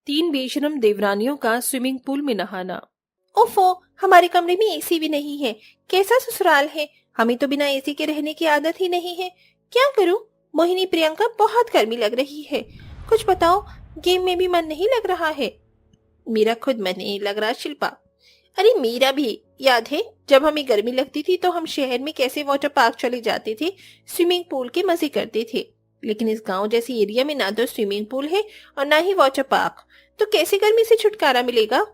3 बेशरम देवरानियों का swimming pool में नहाना। ओफो, हमारे कमरे में एसी भी नहीं है। कैसा ससुराल है। हमें तो बिना एसी के रहने की आदत ही नहीं है। क्या करूं? मोहिनी, प्रियंका, बहुत गर्मी लग रही है। कुछ बताओ। गेम में भी मन नहीं लग रहा है। मेरा खुद मन नहीं लग रहा शिल्पा। अरे मेरा भी। याद है जब हमें गर्मी लगती थी तो हम शहर में कैसे वाटर पार्क चले जाते थे, स्विमिंग पूल के मजे करते थे। लेकिन इस गांव जैसी एरिया में ना तो स्विमिंग पूल है और ना ही वाटर पार्क। तो कैसे गर्मी से छुटकारा मिलेगा?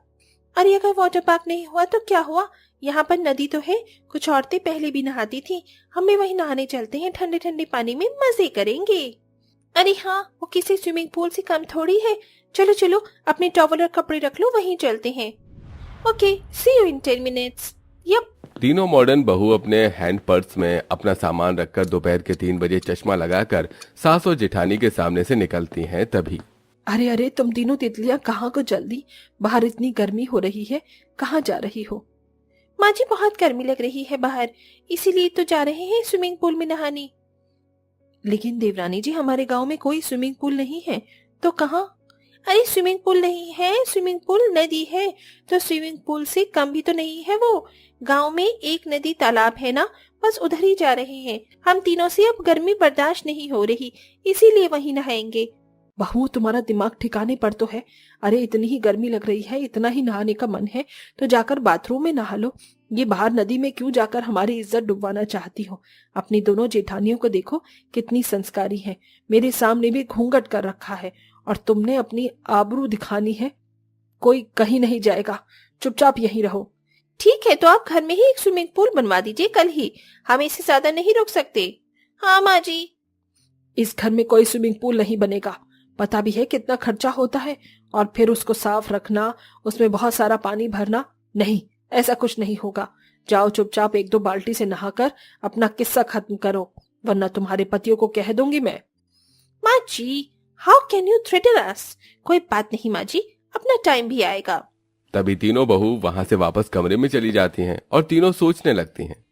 अरे अगर वाटर पार्क नहीं हुआ तो क्या हुआ? यहाँ पर नदी तो है। कुछ औरतें पहले भी नहाती थी। हम भी वहीं नहाने चलते हैं, ठंडे ठंडे पानी में मजे करेंगे। अरे हाँ, वो किसी स्विमिंग पूल से कम थोड़ी है। चलो चलो, अपने टॉवल और कपड़े रख लो, वहीं चलते हैं। Okay, see you in 10 minutes. Yup. तीनों मॉडर्न बहू अपने हैंड पर्स में अपना सामान रखकर दोपहर के 3 बजे चश्मा लगाकर सास और जेठानी के सामने से निकलती हैं। तभी अरे अरे, तुम तीनों तितलियां कहाँ को जल्दी? बाहर इतनी गर्मी हो रही है, कहाँ जा रही हो? माँ जी, बहुत गर्मी लग रही है बाहर, इसीलिए तो जा रहे हैं स्विमिंग पूल में नहाने। लेकिन देवरानी जी, हमारे गांव में कोई स्विमिंग पूल नहीं है, तो कहाँ? अरे स्विमिंग पूल नहीं है, स्विमिंग पूल नदी है। तो स्विमिंग पूल से कम भी तो नहीं है वो। गांव में एक नदी तालाब है ना, बस उधर ही जा रहे हैं। हम तीनों से अब गर्मी बर्दाश्त नहीं हो रही, इसीलिए वहीं नहाएंगे। बहू, तुम्हारा दिमाग ठिकाने पर तो है? अरे इतनी ही गर्मी लग रही है, इतना ही नहाने का मन है तो जाकर बाथरूम में नहा लो। ये बाहर नदी में क्यों जाकर हमारी इज्जत डुबवाना चाहती हो? अपनी दोनों जेठानियों को देखो, कितनी संस्कारी है। मेरे सामने भी घूंघट कर रखा है और तुमने अपनी आबरू दिखानी है। कोई कहीं नहीं जाएगा, चुपचाप यहीं रहो। ठीक है, तो आप घर में ही एक स्विमिंग पूल बनवा दीजिए कल ही। हम इससे ज्यादा नहीं रुक सकते। हाँ माँ जी। इस घर में कोई स्विमिंग पूल नहीं बनेगा। पता भी है कितना खर्चा होता है, और फिर उसको साफ रखना, उसमें बहुत सारा पानी भरना। नहीं, ऐसा कुछ नहीं होगा। जाओ चुपचाप 1-2 बाल्टी से नहाकर अपना किस्सा खत्म करो, वरना तुम्हारे पतियों को कह दूंगी मैं। माँ जी, how can you threaten us? कोई बात नहीं माँ जी, अपना टाइम भी आएगा। तभी तीनों बहू वहां से वापस कमरे में चली जाती हैं और तीनों सोचने लगती हैं।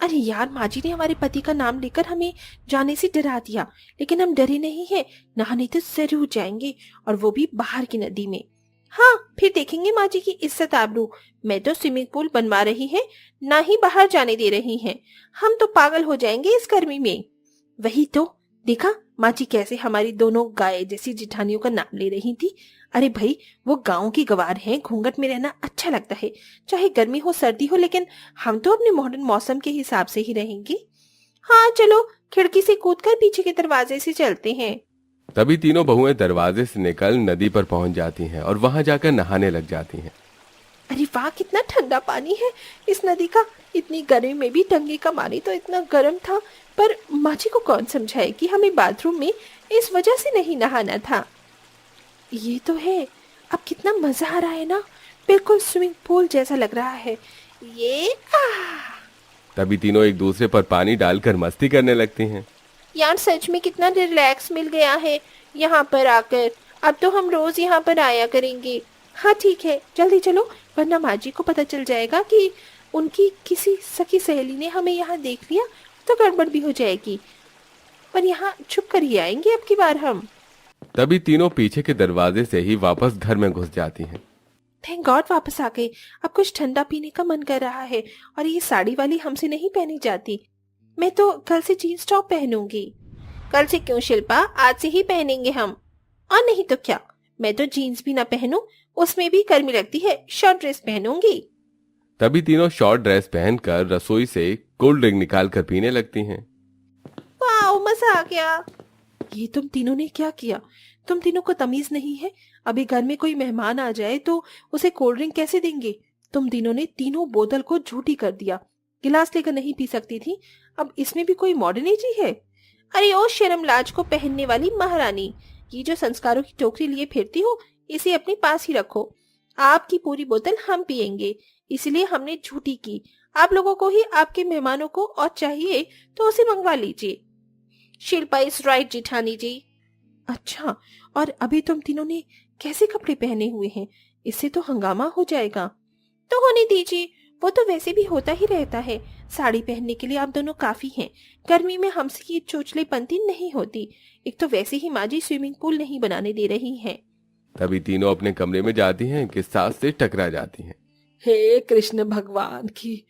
अरे यार, माँ जी ने हमारे पति का नाम लेकर हमें जाने से डरा दिया, लेकिन हम डरे नहीं हैं। नहाने तो जरूर जाएंगे, और वो भी बाहर की नदी में। हाँ, फिर देखेंगे माँ जी की इज्जत आबरू। मैं तो स्विमिंग पूल बनवा रही है, ना ही बाहर जाने दे रही हैं। हम तो पागल हो जाएंगे इस गर्मी में। वही तो, देखा माँ जी कैसे हमारी दोनों गाय जैसी जिठानियों का नाम ले रही थी। अरे भाई, वो गांव की गवार हैं, घूंघट में रहना अच्छा लगता है, चाहे गर्मी हो सर्दी हो, लेकिन हम तो अपने मॉडर्न मौसम के हिसाब से ही रहेंगे। हाँ चलो, खिड़की से कूदकर पीछे के दरवाजे से चलते हैं। तभी तीनों बहुएं दरवाजे से निकल नदी पर पहुंच जाती हैं और वहां जाकर नहाने लग जाती हैं। अरे वाह, कितना ठंडा पानी है इस नदी का। इतनी गर्मी में भी टंकी का पानी तो इतना गर्म था। पर माँ जी को कौन समझाए कि हमें बाथरूम में इस वजह से नहीं नहाना था। ये तो है, अब कितना मजा आ रहा है ना, बिल्कुल स्विमिंग पूल जैसा लग रहा है ये। तभी तीनों एक दूसरे पर पानी डालकर मस्ती करने लगती हैं। यार सच में कितना रिलैक्स मिल गया है यहाँ पर आकर। अब तो हम रोज यहाँ पर आया करेंगे। हाँ ठीक है, जल्दी चलो, वरना माँ जी को पता चल जाएगा कि उनकी किसी सखी सहेली ने हमें यहाँ देख लिया तो गड़बड़ भी हो जाएगी। पर यहाँ छुप कर ही आएंगे अब की बार हम। तभी तीनों पीछे के दरवाजे से ही वापस घर में घुस जाती हैं। थैंक गॉड वापस आ गए। अब कुछ ठंडा पीने का मन कर रहा है, और ये साड़ी वाली हमसे नहीं पहनी जाती। मैं तो कल से जीन्स टॉप पहनूंगी। कल से क्यों शिल्पा, आज से ही पहनेंगे हम। और नहीं तो क्या, मैं तो जीन्स भी ना पहनूं, उसमें भी गर्मी लगती है, शॉर्ट ड्रेस पहनूंगी। तभी तीनों शॉर्ट ड्रेस पहनकर रसोई से कोल्ड ड्रिंक निकाल कर पीने लगती हैं। वाह, मजा आ गया। ये तुम तीनों ने क्या किया? तुम तीनों को तमीज नहीं है? अभी घर में कोई मेहमान आ जाए तो उसे कोल्ड ड्रिंक कैसे देंगे? तुम तीनों ने तीनों बोतल को झूठी कर दिया। गिलास लेकर नहीं पी सकती थी, अब इसमें भी कोई मॉडर्निटी है? अरे ओ शर्म लाज को पहनने वाली महारानी, ये जो संस्कारों की टोकरी लिए फिरती हो, इसे अपने पास ही रखो। आपकी पूरी बोतल हम पियेंगे, इसलिए हमने झूठी की। आप लोगों को ही आपके मेहमानों को और चाहिए तो उसे मंगवा लीजिए। शिल्पा इज राइट जेठानी जी। अच्छा, और अभी तुम तीनों ने कैसे कपड़े पहने हुए हैं? इससे तो हंगामा हो जाएगा। तो होने दीजिए, वो तो वैसे भी होता ही रहता है। साड़ी पहनने के लिए आप दोनों काफी हैं। गर्मी में हमसे ये चोचलेपंती नहीं होती। एक तो वैसे ही माँ जी स्विमिंग पूल नहीं बनाने दे रही हैं। तभी तीनों अपने कमरे में जाती हैं कि सास से टकरा जाती हैं। हे कृष्ण भगवान की,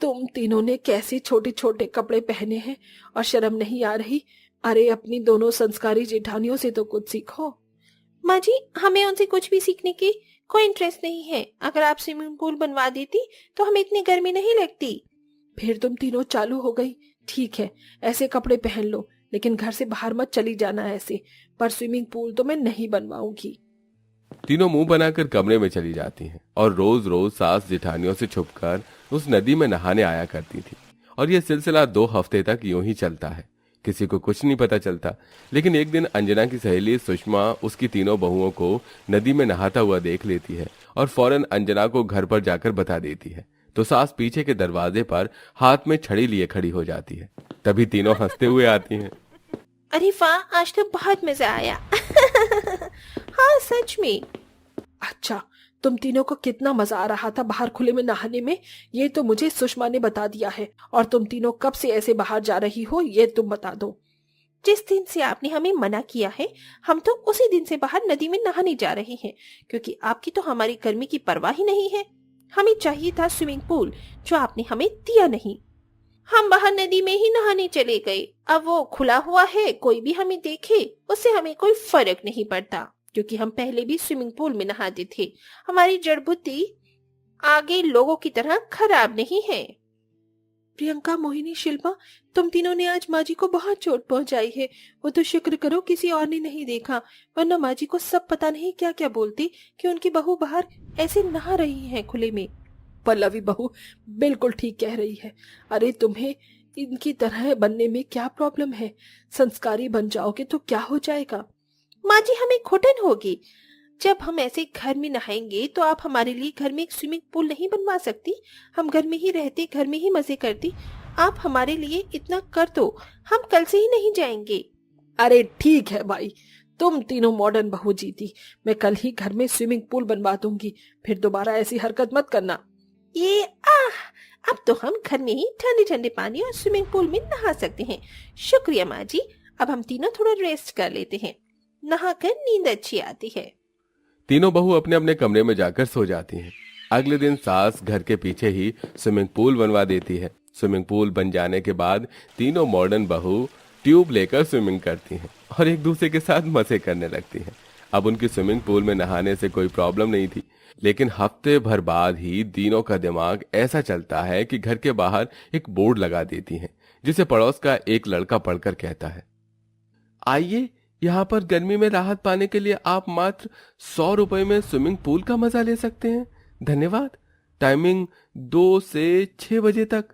तुम तीनों ने कैसे छोटे छोटे कपड़े पहने हैं और शर्म नहीं आ रही। अरे अपनी दोनों संस्कारी जेठानियों से तो कुछ सीखो। माँ जी, हमें उनसे कुछ भी सीखने की कोई इंटरेस्ट नहीं है। अगर आप स्विमिंग पूल बनवा देती तो हमें इतनी गर्मी नहीं लगती। फिर तुम तीनों चालू हो गई। ठीक है, ऐसे कपड़े पहन लो, लेकिन घर से बाहर मत चली जाना ऐसे। पर स्विमिंग पूल तो मैं नहीं बनवाऊंगी। तीनों मुंह बनाकर कमरे में चली जाती हैं और रोज रोज सास जेठानियों से छुपकर उस नदी में नहाने आया करती थी। और यह सिलसिला 2 हफ्ते तक यूं ही चलता है। किसी को कुछ नहीं पता चलता। लेकिन एक दिन अंजना की सहेली सुषमा उसकी तीनों बहुओं को नदी में नहाता हुआ देख लेती है और फौरन अंजना को घर पर जाकर बता देती है। तो सास पीछे के दरवाजे पर हाथ में छड़ी लिए खड़ी हो जाती है। तभी तीनों हंसते हुए आती हैं। अरे वाह, आज तो बहुत मजा आया। हाँ सच में। अच्छा, तुम तीनों को कितना मजा आ रहा था बाहर खुले में नहाने में, ये तो मुझे सुषमा ने बता दिया है। और तुम तीनों कब से ऐसे बाहर जा रही हो, ये तुम बता दो। जिस दिन से आपने हमें मना किया है, हम तो उसी दिन से बाहर नदी में नहाने जा रहे हैं, क्योंकि आपकी तो हमारी गर्मी की परवाह ही नहीं है। हमें चाहिए था स्विमिंग पूल, जो आपने हमें दिया नहीं। हम बाहर नदी में ही नहाने चले गए। अब वो खुला हुआ है, कोई भी हमें देखे उससे हमें कोई फर्क नहीं पड़ता, क्योंकि हम पहले भी स्विमिंग पूल में नहाते थे। हमारी जड़ बुद्धि आगे लोगों की तरह खराब नहीं है। प्रियंका, मोहिनी, शिल्पा, तुम तीनों ने आज माँ जी को बहुत चोट पहुंचाई है। वो तो शुक्र करो किसी और ने नहीं देखा, वरना माँ जी को सब पता नहीं क्या क्या बोलती कि उनकी बहू बाहर ऐसे नहा रही है खुले में। पल्लवी बहू बिल्कुल ठीक कह रही है। अरे तुम्हें इनकी तरह बनने में क्या प्रॉब्लम है? संस्कारी बन जाओगे तो क्या हो जाएगा? माँ जी, हमें घुटन होगी। जब हम ऐसे घर में नहाएंगे तो आप हमारे लिए घर में एक स्विमिंग पूल नहीं बनवा सकती? हम घर में ही रहते, घर में ही मजे करती। आप हमारे लिए इतना कर दो, हम कल से ही नहीं जाएंगे। अरे ठीक है भाई, तुम तीनों मॉडर्न बहू जीती। मैं कल ही घर में स्विमिंग पूल बनवा दूंगी, फिर दोबारा ऐसी हरकत मत करना। ये अब तो हम घर में ही ठंडे ठंडे पानी और स्विमिंग पूल में नहा सकते हैं। शुक्रिया माँ जी। अब हम तीनों थोड़ा रेस्ट कर लेते हैं, नहाकर नींद अच्छी आती है। तीनों बहू अपने अपने कमरे में जाकर सो जाती हैं। अगले दिन सास घर के पीछे ही स्विमिंग पूल बनवा देती है। स्विमिंग पूल बन जाने के बाद तीनों मॉडर्न बहू ट्यूब लेकर स्विमिंग करती हैं और एक दूसरे के साथ मजे करने लगती हैं। अब उनकी स्विमिंग पूल में नहाने से कोई प्रॉब्लम नहीं थी, लेकिन हफ्ते भर बाद ही तीनों का दिमाग ऐसा चलता है कि घर के बाहर एक बोर्ड लगा देती हैं, जिसे पड़ोस का एक लड़का पढ़कर कहता है, आइए यहाँ पर गर्मी में राहत पाने के लिए आप मात्र 100 रुपए में स्विमिंग पूल का मजा ले सकते हैं। धन्यवाद। टाइमिंग 2 से 6 बजे तक।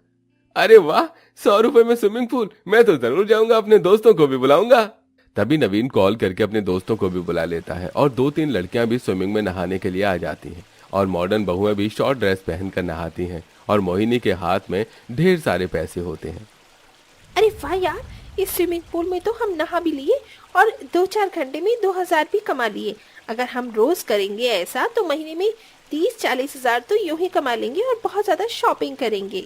अरे वाह, 100 रुपए में स्विमिंग पूल! मैं तो जरूर जाऊंगा, अपने दोस्तों को भी बुलाऊंगा। तभी नवीन कॉल करके अपने दोस्तों को भी बुला लेता है और 2-3 लड़कियां भी स्विमिंग में नहाने के लिए आ जाती हैं और मॉडर्न बहुएं भी शॉर्ट ड्रेस पहनकर नहाती हैं और मोहिनी के हाथ में ढेर सारे पैसे होते हैं। अरे वाह यार, इस स्विमिंग पूल में तो हम नहा भी लिए और 2-4 घंटे में 2000 भी कमा लिए। अगर हम रोज करेंगे ऐसा तो महीने में 30-40 हजार तो यूं ही कमा लेंगे और बहुत ज्यादा शॉपिंग करेंगे।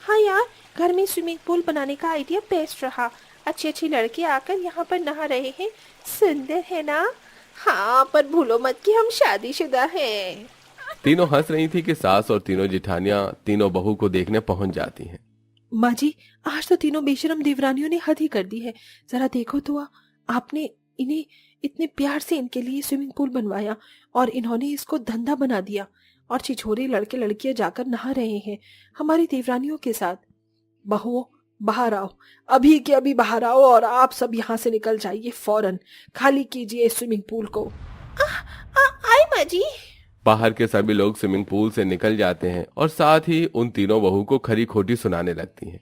हाँ यार, घर में स्विमिंग पूल बनाने का आइडिया बेस्ट रहा। अच्छे अच्छे लड़के आकर यहाँ पर नहा रहे हैं, सुंदर है ना? हाँ, पर भूलो मत कि हम शादीशुदा हैं। तीनों हंस रही थी कि सास और तीनों जिठानियां तीनों बहू को देखने पहुंच जाती हैं। माँ जी, आज तो तीनों बेशरम देवरानियों ने हद ही कर दी है। जरा देखो तो आपने इन्हें इतने प्यार से इनके लिए स्विमिंग पूल बनवाया और इन्होंने इसको धंधा बना दिया और छिछोरे लड़के लड़कियां जाकर नहा रहे हैं हमारी देवरानियों के साथ। बहुओं, बाहर आओ, अभी के अभी बाहर आओ और आप सब यहाँ से निकल जाइए। फौरन खाली कीजिए इस स्विमिंग पूल को। आई माँ जी। बाहर के सभी लोग स्विमिंग पूल से निकल जाते हैं और साथ ही उन तीनों बहू को खरी खोटी सुनाने लगती हैं।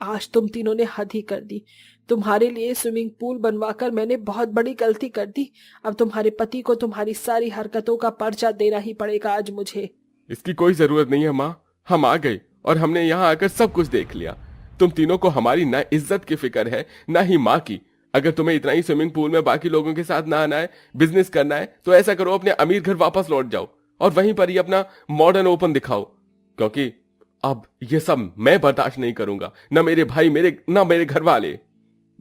आज तुम तीनों ने हद ही कर दी। तुम्हारे लिए स्विमिंग पूल बनवाकर मैंने बहुत बड़ी गलती कर दी। अब तुम्हारे पति को तुम्हारी सारी हरकतों का पर्चा देना ही पड़ेगा आज मुझे। इसकी कोई जरूरत नहीं है माँ, हम आ गए और हमने यहाँ आकर सब कुछ देख लिया। तुम तीनों को हमारी ना इज्जत की फिक्र है ना ही माँ की। अगर तुम्हें इतना ही स्विमिंग पूल में बाकी लोगों के साथ नहाना है, बिजनेस करना है, तो ऐसा करो, अपने अमीर घर वापस लौट जाओ और वहीं पर ही अपना मॉडर्न ओपन दिखाओ, क्योंकि अब ये सब मैं बर्दाश्त नहीं करूंगा, ना मेरे भाई, ना मेरे घर वाले।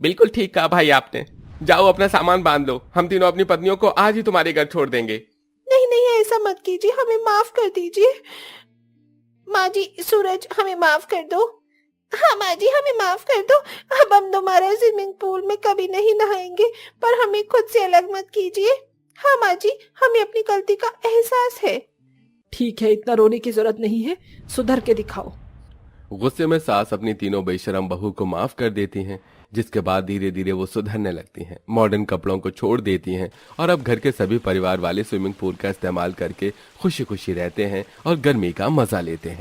बिल्कुल ठीक कहा भाई आपने। जाओ अपना सामान बांध लो, हम तीनों अपनी पत्नियों को आज ही तुम्हारे घर छोड़ देंगे। नहीं नहीं, ऐसा मत कीजिए, हमें माफ कर दीजिए। माँ जी, सूरज हमें माफ कर दो। हाँ माँ जी, हमें माफ कर दो। अब हम दोबारा स्विमिंग पूल में कभी नहीं नहाएंगे, पर हमें खुद से अलग मत कीजिए। हाँ माँ जी, हमें अपनी गलती का एहसास है। ठीक है, इतना रोने की जरूरत नहीं है, सुधर के दिखाओ। गुस्से में सास अपनी तीनों बेशरम बहू को माफ कर देती हैं, जिसके बाद धीरे धीरे वो सुधरने लगती हैं, मॉडर्न कपड़ों को छोड़ देती हैं और अब घर के सभी परिवार वाले स्विमिंग पूल का इस्तेमाल करके खुशी खुशी रहते हैं और गर्मी का मजा लेते हैं।